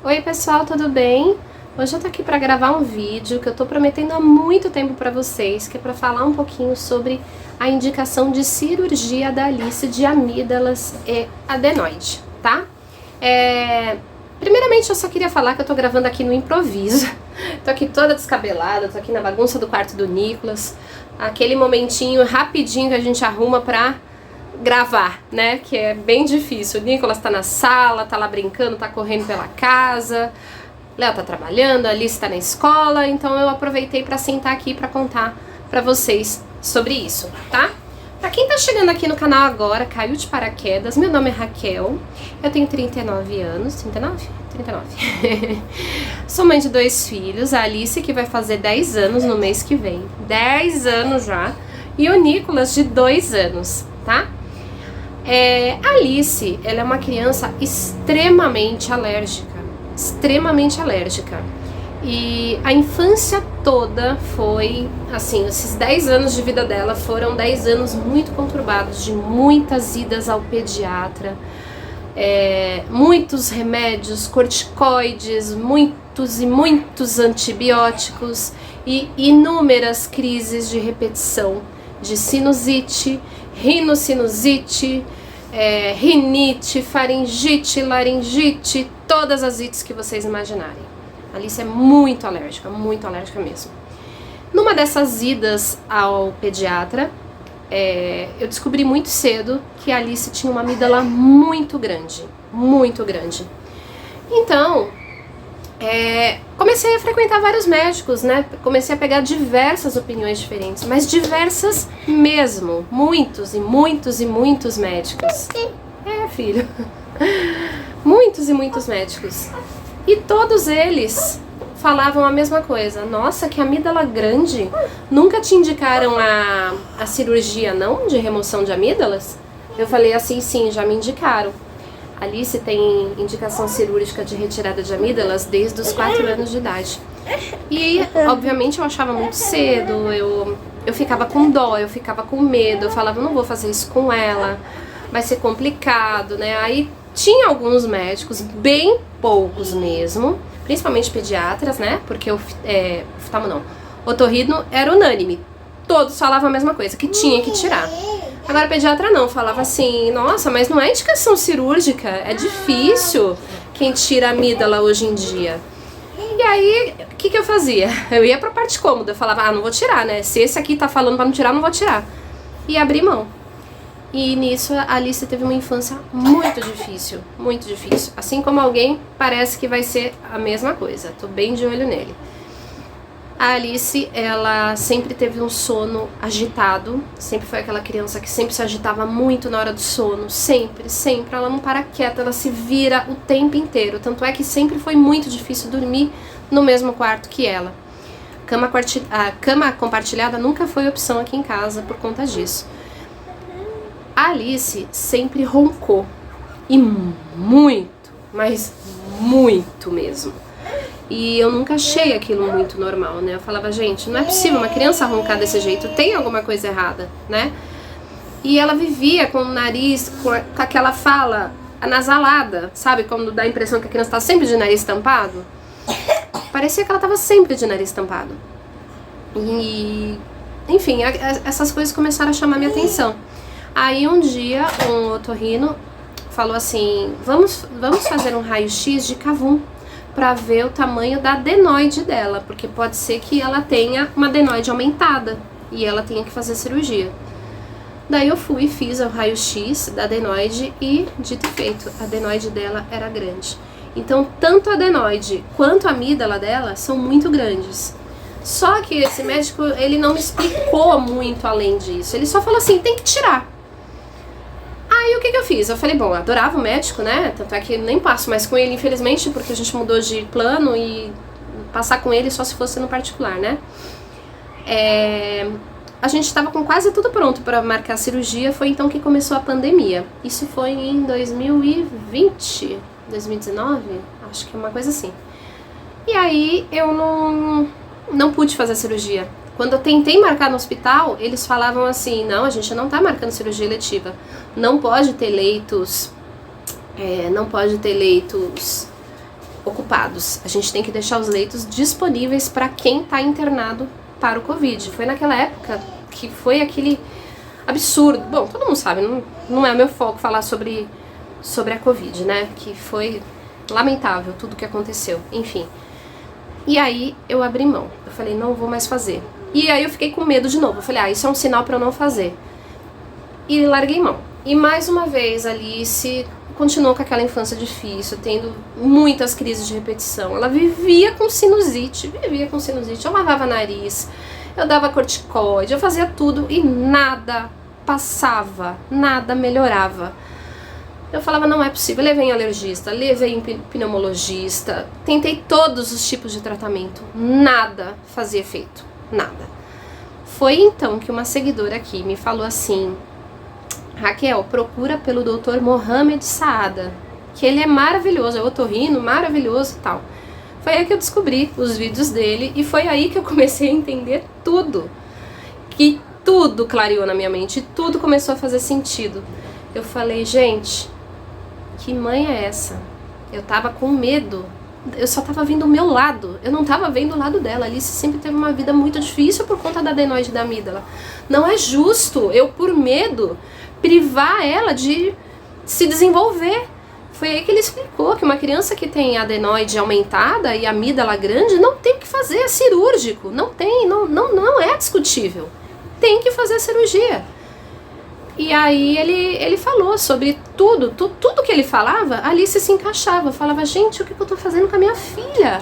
Oi pessoal, tudo bem? Hoje eu tô aqui para gravar um vídeo que eu tô prometendo há muito tempo para vocês, que é para falar um pouquinho sobre a indicação de cirurgia da Alice de amígdalas e adenoide, tá? Primeiramente eu só queria falar que eu tô gravando aqui no improviso, tô aqui toda descabelada, tô aqui na bagunça do quarto do Nicolas, aquele momentinho rapidinho que a gente arruma pra gravar, né, que é bem difícil. O Nicolas tá na sala, tá lá brincando, tá correndo pela casa, Léo tá trabalhando, a Alice tá na escola, então eu aproveitei pra sentar aqui pra contar pra vocês sobre isso, tá? Pra quem tá chegando aqui no canal agora, caiu de paraquedas, meu nome é Raquel, eu tenho 39 anos, 39? 39. Sou mãe de 2 filhos, a Alice que vai fazer 10 anos no mês que vem, 10 anos já, e o Nicolas de 2 anos, tá? A Alice, ela é uma criança extremamente alérgica, e a infância toda foi, assim, esses 10 anos de vida dela foram 10 anos muito conturbados, de muitas idas ao pediatra, muitos remédios, corticoides, muitos e muitos antibióticos e inúmeras crises de repetição, de sinusite, rinocinusite, rinite, faringite, laringite, todas as ites que vocês imaginarem. A Alice é muito alérgica mesmo. Numa dessas idas ao pediatra, eu descobri muito cedo que a Alice tinha uma amígdala muito grande. Então, comecei a frequentar vários médicos, né? Comecei a pegar diversas opiniões diferentes, mas diversas mesmo. Muitos e muitos médicos. Filho. Muitos e muitos médicos. E todos eles falavam a mesma coisa. Nossa, que amígdala grande. Nunca te indicaram a cirurgia, não? De remoção de amígdalas? Eu falei assim, sim, já me indicaram. A Alice tem indicação cirúrgica de retirada de amígdalas desde os 4 anos de idade. E, obviamente, eu achava muito cedo, eu ficava com dó, eu ficava com medo, eu falava, não vou fazer isso com ela, vai ser complicado, né? Aí tinha alguns médicos, bem poucos mesmo, principalmente pediatras, né? Porque o otorrino era unânime, todos falavam a mesma coisa, que tinha que tirar. Agora a pediatra não, falava assim, nossa, mas não é indicação cirúrgica, é difícil quem tira a amígdala hoje em dia. E aí, o que eu fazia? Eu ia pra parte cômoda, eu falava, não vou tirar, né? Se esse aqui tá falando pra não tirar, não vou tirar. E abri mão. E nisso a Alice teve uma infância muito difícil. Assim como alguém, parece que vai ser a mesma coisa, tô bem de olho nele. A Alice, ela sempre teve um sono agitado, sempre foi aquela criança que sempre se agitava muito na hora do sono, sempre, ela não para quieta, ela se vira o tempo inteiro, tanto é que sempre foi muito difícil dormir no mesmo quarto que ela. A cama compartilhada nunca foi opção aqui em casa por conta disso. A Alice sempre roncou, e muito, mas muito mesmo. E eu nunca achei aquilo muito normal, né? Eu falava, gente, não é possível uma criança roncar desse jeito, tem alguma coisa errada, né? E ela vivia com o nariz, com aquela fala anasalada, sabe? Quando dá a impressão que a criança tá sempre de nariz tampado. Parecia que ela tava sempre de nariz tampado. E, enfim, essas coisas começaram a chamar minha atenção. Aí um dia, um otorrino falou assim, vamos fazer um raio-x de cavum, para ver o tamanho da adenoide dela, porque pode ser que ela tenha uma adenoide aumentada e ela tenha que fazer cirurgia. Daí eu fui e fiz o raio-x da adenoide e, dito e feito, a adenoide dela era grande. Então, tanto a adenoide quanto a amígdala dela são muito grandes. Só que esse médico, ele não me explicou muito além disso, ele só falou assim, tem que tirar. Aí o que eu fiz? Eu falei, bom, eu adorava o médico, né? Tanto é que nem passo mais com ele, infelizmente, porque a gente mudou de plano e passar com ele só se fosse no particular, né? A gente estava com quase tudo pronto para marcar a cirurgia, foi então que começou a pandemia. Isso foi em 2020, 2019? Acho que é uma coisa assim. E aí eu não pude fazer a cirurgia. Quando eu tentei marcar no hospital, eles falavam assim, não, a gente não tá marcando cirurgia eletiva. Não pode ter leitos ocupados. A gente tem que deixar os leitos disponíveis para quem está internado para o Covid. Foi naquela época que foi aquele absurdo. Bom, todo mundo sabe, não é meu foco falar sobre a Covid, né? Que foi lamentável tudo que aconteceu. Enfim. E aí eu abri mão. Eu falei, não vou mais fazer. E aí eu fiquei com medo de novo. Eu falei, isso é um sinal para eu não fazer. E larguei mão. E mais uma vez a Alice continuou com aquela infância difícil, tendo muitas crises de repetição. Ela vivia com sinusite. Eu lavava nariz, eu dava corticoide, eu fazia tudo e nada passava, nada melhorava. Eu falava, não é possível. Eu levei em alergista, levei em pneumologista, tentei todos os tipos de tratamento, nada fazia efeito, nada. Foi então que uma seguidora aqui me falou assim, Raquel, procura pelo Dr. Mohamed Saada, que ele é maravilhoso, é otorrino, maravilhoso e tal. Foi aí que eu descobri os vídeos dele e foi aí que eu comecei a entender tudo. Que tudo clareou na minha mente, tudo começou a fazer sentido. Eu falei, gente, que mãe é essa? Eu tava com medo, eu só tava vendo o meu lado, eu não tava vendo o lado dela. A Alice sempre teve uma vida muito difícil por conta da adenoide da amígdala. Não é justo eu, por medo, privar ela de se desenvolver. Foi aí que ele explicou que uma criança que tem adenoide aumentada e amígdala grande não tem o que fazer, é cirúrgico. Não tem, não é discutível. Tem que fazer a cirurgia. E aí ele falou sobre tudo que ele falava, a Alice se encaixava. Falava, gente, o que eu tô fazendo com a minha filha?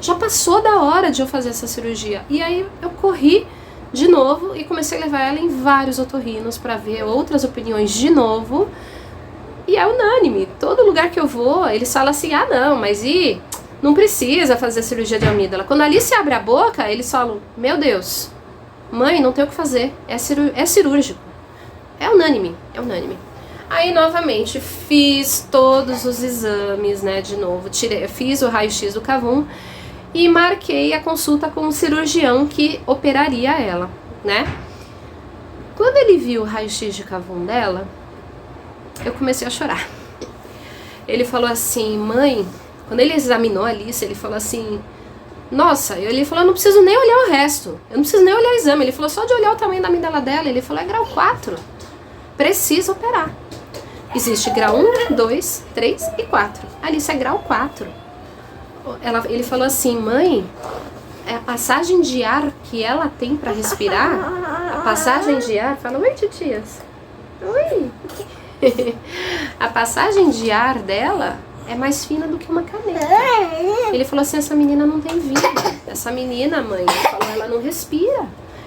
Já passou da hora de eu fazer essa cirurgia. E aí eu corri de novo e comecei a levar ela em vários otorrinos para ver outras opiniões de novo. E é unânime, todo lugar que eu vou, eles falam assim, não, mas não precisa fazer cirurgia de amígdala. Quando a Alice abre a boca, eles falam, meu Deus, mãe, não tem o que fazer, é cirúrgico. É unânime. Aí, novamente, fiz todos os exames, né, de novo, fiz o raio-x do cavum e marquei a consulta com o cirurgião que operaria ela, né? Quando ele viu o raio-x de cavum dela, eu comecei a chorar. Ele falou assim, mãe, quando ele examinou a Alice, ele falou assim, nossa, ele falou, eu não preciso nem olhar o resto, eu não preciso nem olhar o exame. Ele falou, só de olhar o tamanho da amígdala dela, ele falou, é grau 4, precisa operar. Existe grau 1, 2, 3 e 4. A Alice é grau 4. Ele falou assim, mãe, a passagem de ar que ela tem para respirar, a passagem de ar, fala, oi titias, oi. A passagem de ar dela é mais fina do que uma caneta. Ele falou assim, essa menina não tem vida. Essa menina, mãe, ele falou, ela não respira.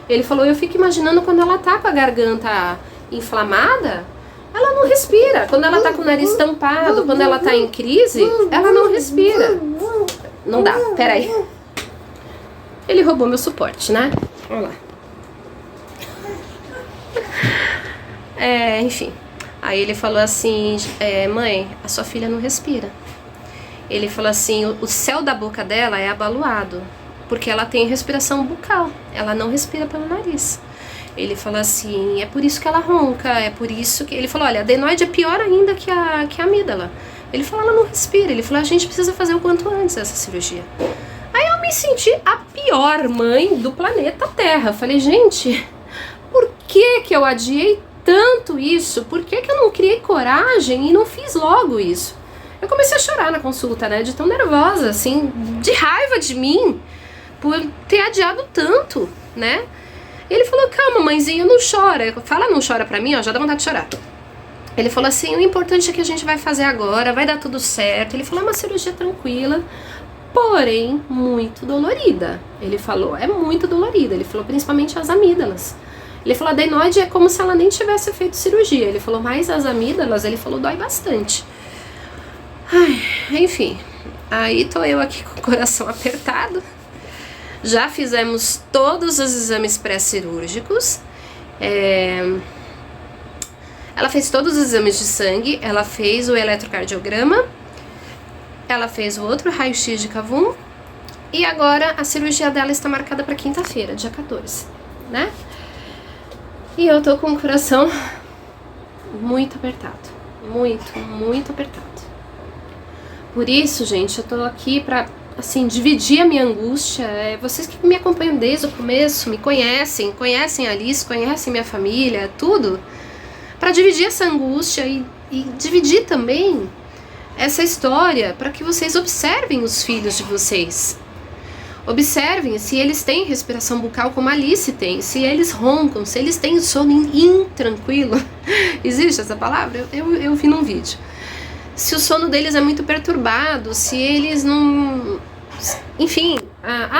Ele falou, eu fico imaginando quando ela tá com a garganta inflamada, ela não respira. Quando ela tá com o nariz tampado, quando ela tá em crise, ela não respira. Não dá, peraí. Ele roubou meu suporte, né? Olha lá. Enfim. Aí ele falou assim, mãe, a sua filha não respira. Ele falou assim, o céu da boca dela é abaloado, porque ela tem respiração bucal, ela não respira pelo nariz. Ele falou assim, é por isso que ela ronca, é por isso que... Ele falou, olha, a adenoide é pior ainda que a amígdala. Ele falou, ela não respira. Ele falou, a gente precisa fazer o quanto antes essa cirurgia. Aí eu me senti a pior mãe do planeta Terra. Falei, gente, por que eu adiei tanto isso? Por que eu não criei coragem e não fiz logo isso? Eu comecei a chorar na consulta, né, de tão nervosa, assim, de raiva de mim por ter adiado tanto, né? Ele falou, calma, mãezinha, não chora. Fala, não chora pra mim, ó, já dá vontade de chorar. Ele falou assim, o importante é que a gente vai fazer agora, vai dar tudo certo. Ele falou, é uma cirurgia tranquila, porém muito dolorida. Ele falou, é muito dolorida. Ele falou, principalmente as amígdalas. Ele falou, a adenoide é como se ela nem tivesse feito cirurgia. Ele falou, mas as amígdalas, ele falou, dói bastante. Ai, enfim, aí tô eu aqui com o coração apertado. Já fizemos todos os exames pré-cirúrgicos. Ela fez todos os exames de sangue, ela fez o eletrocardiograma, ela fez o outro raio-x de cavum e agora a cirurgia dela está marcada para quinta-feira, dia 14, né? E eu tô com o coração muito apertado, muito apertado. Por isso, gente, eu tô aqui pra, assim, dividir a minha angústia. Vocês que me acompanham desde o começo, me conhecem a Alice, conhecem minha família, tudo, pra dividir essa angústia e dividir também essa história para que vocês observem os filhos de vocês. Observem se eles têm respiração bucal como a Alice tem, se eles roncam, se eles têm sono intranquilo. Existe essa palavra? Eu vi num vídeo. Se o sono deles é muito perturbado, se eles não... Enfim,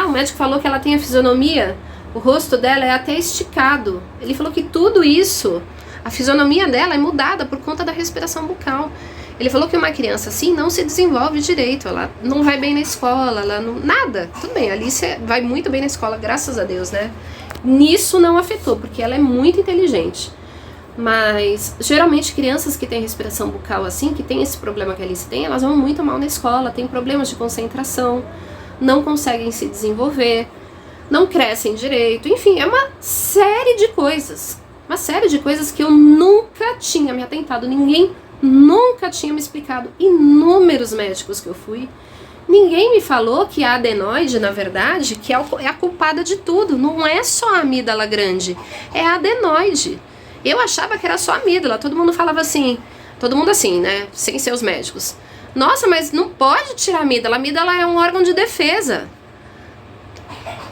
o médico falou que ela tem a fisionomia, o rosto dela é até esticado. Ele falou que tudo isso, a fisionomia dela é mudada por conta da respiração bucal. Ele falou que uma criança assim não se desenvolve direito, ela não vai bem na escola, ela não... nada. Tudo bem, a Alice vai muito bem na escola, graças a Deus, né? Nisso não afetou, porque ela é muito inteligente. Mas, geralmente, crianças que têm respiração bucal assim, que tem esse problema que a Alice tem, elas vão muito mal na escola, têm problemas de concentração, não conseguem se desenvolver, não crescem direito, enfim, é uma série de coisas. Uma série de coisas que eu nunca tinha me atentado, ninguém nunca tinha me explicado. Inúmeros médicos que eu fui, ninguém me falou que a adenoide, na verdade, que é a culpada de tudo. Não é só a amígdala grande, é a adenoide. Eu achava que era só a amígdala, todo mundo falava assim, todo mundo assim, né, sem ser os médicos. Nossa, mas não pode tirar a amígdala é um órgão de defesa.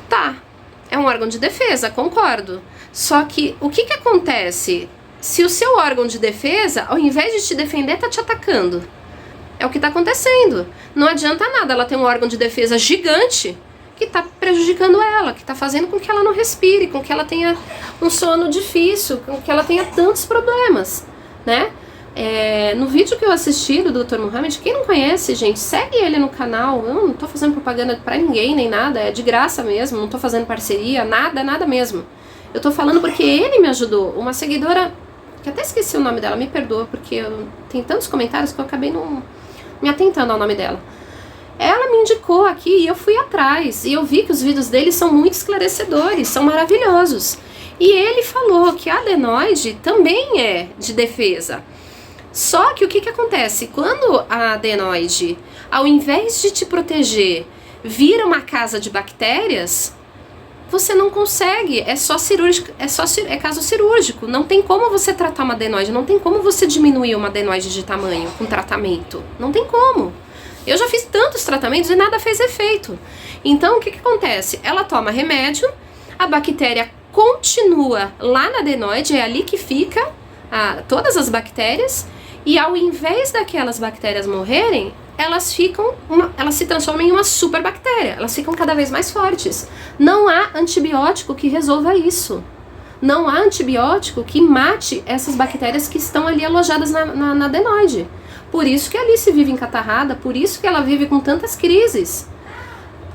Tá, é um órgão de defesa, concordo. Só que o que acontece se o seu órgão de defesa, ao invés de te defender, tá te atacando? É o que tá acontecendo. Não adianta nada ela ter um órgão de defesa gigante que tá prejudicando ela, que tá fazendo com que ela não respire, com que ela tenha um sono difícil, com que ela tenha tantos problemas, né? No vídeo que eu assisti do Dr. Muhammad, quem não conhece, gente, segue ele no canal. Eu não tô fazendo propaganda pra ninguém, nem nada, é de graça mesmo, não tô fazendo parceria, nada mesmo. Eu tô falando porque ele me ajudou. Uma seguidora, que até esqueci o nome dela, me perdoa, porque tem tantos comentários que eu acabei não me atentando ao nome dela. Ela me indicou aqui e eu fui atrás, e eu vi que os vídeos dele são muito esclarecedores, são maravilhosos. E ele falou que a adenoide também é de defesa. Só que o que acontece? Quando a adenoide, ao invés de te proteger, vira uma casa de bactérias, você não consegue, é só cirúrgico, é caso cirúrgico. Não tem como você tratar uma adenoide, não tem como você diminuir uma adenoide de tamanho com tratamento. Não tem como. Eu já fiz tantos tratamentos e nada fez efeito. Então, o que acontece? Ela toma remédio, a bactéria continua lá na adenoide, é ali que fica todas as bactérias, e ao invés daquelas bactérias morrerem, elas se transformam em uma superbactéria, elas ficam cada vez mais fortes. Não há antibiótico que resolva isso. Não há antibiótico que mate essas bactérias que estão ali alojadas na adenoide. Por isso que a Alice vive encatarrada, por isso que ela vive com tantas crises.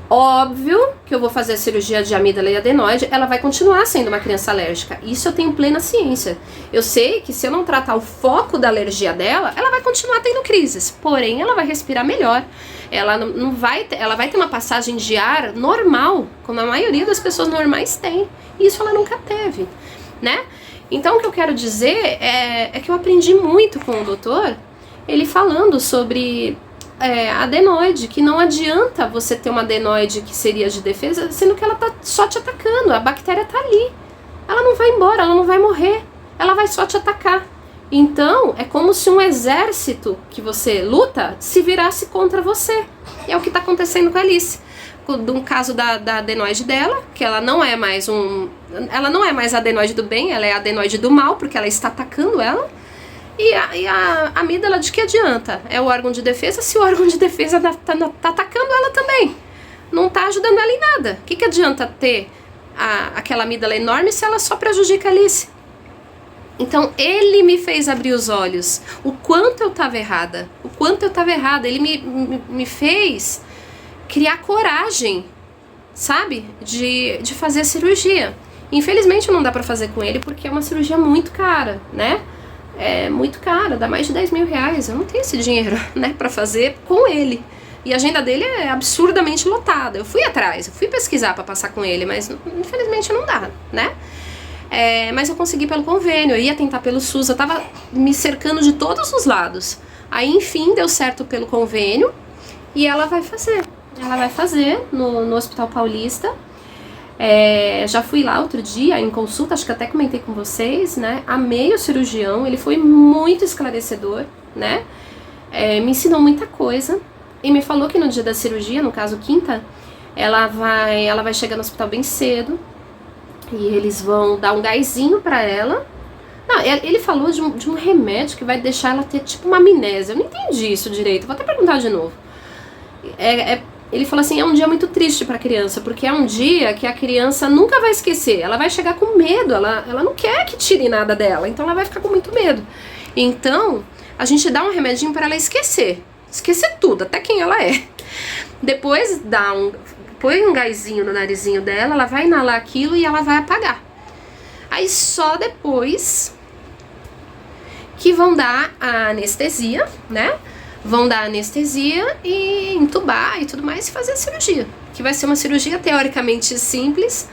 Óbvio que eu vou fazer a cirurgia de amígdala e adenoide, ela vai continuar sendo uma criança alérgica. Isso eu tenho plena ciência. Eu sei que se eu não tratar o foco da alergia dela, ela vai continuar tendo crises. Porém, ela vai respirar melhor. Ela vai ter uma passagem de ar normal, como a maioria das pessoas normais tem. Isso ela nunca teve, né? Então o que eu quero dizer é que eu aprendi muito com o doutor, ele falando sobre adenoide, que não adianta você ter uma adenoide que seria de defesa, sendo que ela tá só te atacando, a bactéria tá ali. Ela não vai embora, ela não vai morrer, ela vai só te atacar. Então, é como se um exército que você luta se virasse contra você. E é o que tá acontecendo com a Alice. No caso da adenoide dela, que ela não é mais a adenoide do bem, ela é a adenoide do mal, porque ela está atacando ela. E a amígdala, de que adianta? É o órgão de defesa, se o órgão de defesa tá atacando ela também. Não tá ajudando ela em nada. O que adianta ter aquela amígdala enorme se ela só prejudica a Alice? Então ele me fez abrir os olhos. O quanto eu tava errada. Ele me fez criar coragem, sabe? De fazer a cirurgia. Infelizmente não dá pra fazer com ele porque é uma cirurgia muito cara, né? É muito cara, dá mais de 10 mil reais. Eu não tenho esse dinheiro, né, pra fazer com ele. E a agenda dele é absurdamente lotada. Eu fui atrás, eu fui pesquisar pra passar com ele, mas infelizmente não dá, né? Mas eu consegui pelo convênio, eu ia tentar pelo SUS, eu tava me cercando de todos os lados. Aí, enfim, deu certo pelo convênio. E ela vai fazer. Ela vai fazer no Hospital Paulista. Já fui lá outro dia em consulta, acho que até comentei com vocês, né? Amei o cirurgião, ele foi muito esclarecedor, né? Me ensinou muita coisa e me falou que no dia da cirurgia, no caso quinta, ela vai chegar no hospital bem cedo e eles vão dar um gásinho pra ela. Não, ele falou de um remédio que vai deixar ela ter tipo uma amnésia. Eu não entendi isso direito, vou até perguntar de novo. Ele falou assim, é um dia muito triste pra criança, porque é um dia que a criança nunca vai esquecer. Ela vai chegar com medo, ela não quer que tire nada dela, então ela vai ficar com muito medo. Então, a gente dá um remedinho pra ela esquecer tudo, até quem ela é. Depois põe um gásinho no narizinho dela, ela vai inalar aquilo e ela vai apagar. Aí só depois que vão dar a anestesia, né? Vão dar anestesia e entubar e tudo mais e fazer a cirurgia. Que vai ser uma cirurgia teoricamente simples,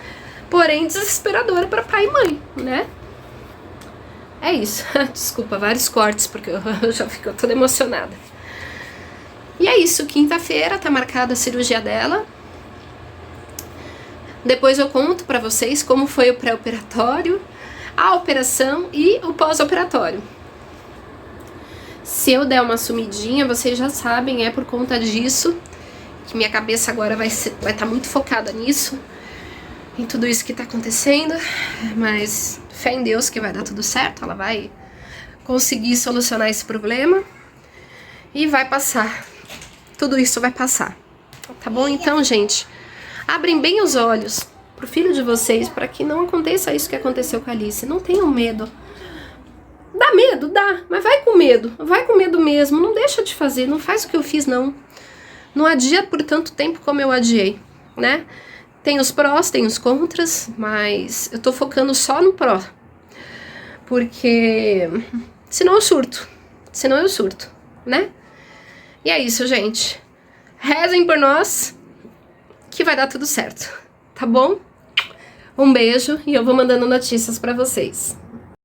porém desesperadora para pai e mãe, né? É isso. Desculpa, vários cortes, porque eu já fico toda emocionada. E é isso, quinta-feira tá marcada a cirurgia dela. Depois eu conto pra vocês como foi o pré-operatório, a operação e o pós-operatório. Se eu der uma sumidinha, vocês já sabem, é por conta disso, que minha cabeça agora vai estar muito focada nisso, em tudo isso que tá acontecendo, mas fé em Deus que vai dar tudo certo, ela vai conseguir solucionar esse problema e vai passar, tudo isso vai passar, tá bom? Então, gente, abrem bem os olhos pro filho de vocês, para que não aconteça isso que aconteceu com a Alice, não tenham medo. Dá medo? Dá, mas vai com medo mesmo, não deixa de fazer, não faz o que eu fiz não. Não adia por tanto tempo como eu adiei, né? Tem os prós, tem os contras, mas eu tô focando só no pró. Porque senão eu surto, né? E é isso, gente. Rezem por nós, que vai dar tudo certo, tá bom? Um beijo e eu vou mandando notícias pra vocês.